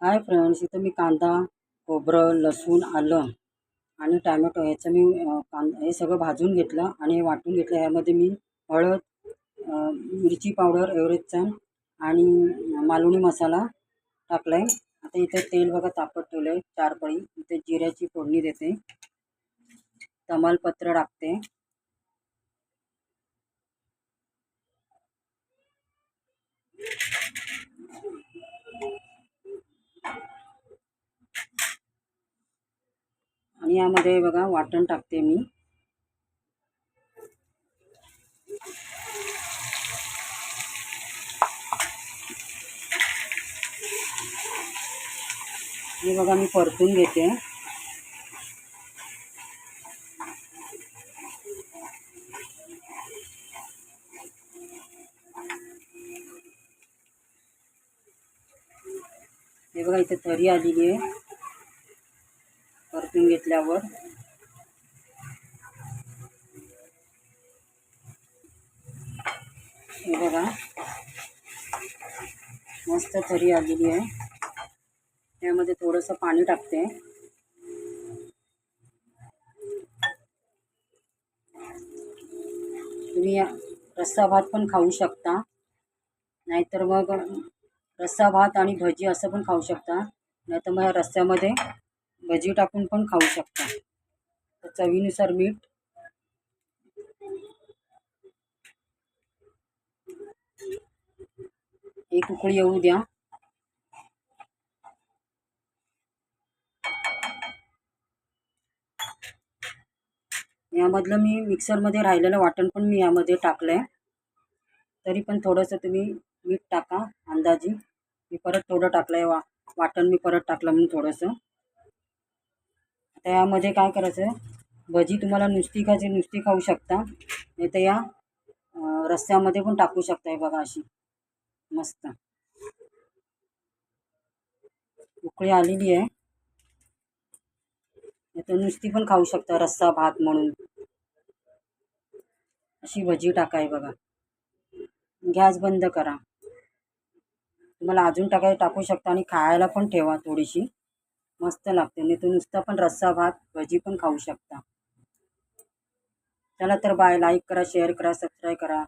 Hi friends, इथं मी कांदा, खोबरं, लसूण, आलं आणि टॅमॅटो ह्याचं मी हे सगळं भाजून घेतलं आणि हे वाटून घेतलं. ह्यामध्ये मी हळद, मिरची पावडर, एव्हरेस्टचा आणि मालवणी मसाला टाकला आहे. आता इथे तेल बघा तापत ठेवलं आहे 4 पळी. इथे जिऱ्याची फोडणी देते, तमालपत्र टाकते, आणि यामध्ये बघा वाटण टाकते मी. हे बघा मी परतून घेते. हे बघा इथे तरी आलेली आहे परतून घेतल्यावर. हे बघा मस्त तरी आलेली आहे. त्यामध्ये थोडंसं पाणी टाकते. तुम्ही रस्सा भात पण खाऊ शकता, नाहीतर मग रस्सा भात आणि भजी असं पण खाऊ शकता, नाहीतर मग रस्स्यामध्ये भजी टाकून पण खाऊ शकता. तर चवीनुसार मीठ, एक उकळी येऊ द्या. यामधलं मी मिक्सरमध्ये राहिलेलं वाटण पण मी यामध्ये टाकलं आहे. तरी पण थोडंसं तुम्ही मीठ टाका अंदाजी. मी परत थोडं टाकलं आहे वाटण मी परत टाकलं म्हणून थोडंसं. आता यामध्ये काय करायचं, भजी तुम्हाला नुसती खायची नुसती खाऊ शकता, नाही तर या रस्स्यामध्ये पण टाकू शकता. बघा अशी मस्त उकळी आलेली आहे. नाही तर नुसती पण खाऊ शकता रस्सा भात म्हणून. अशी भजी टाकाय बघा. गॅस बंद करा. तुम्हाला अजून टाकू शकता आणि खायला पण ठेवा थोडीशी, मस्त लागते. नाही तर नुसता पण रस्सा भात भजी पण खाऊ शकता. चला तर बाय. लाईक करा, शेअर करा, सबस्क्राईब करा.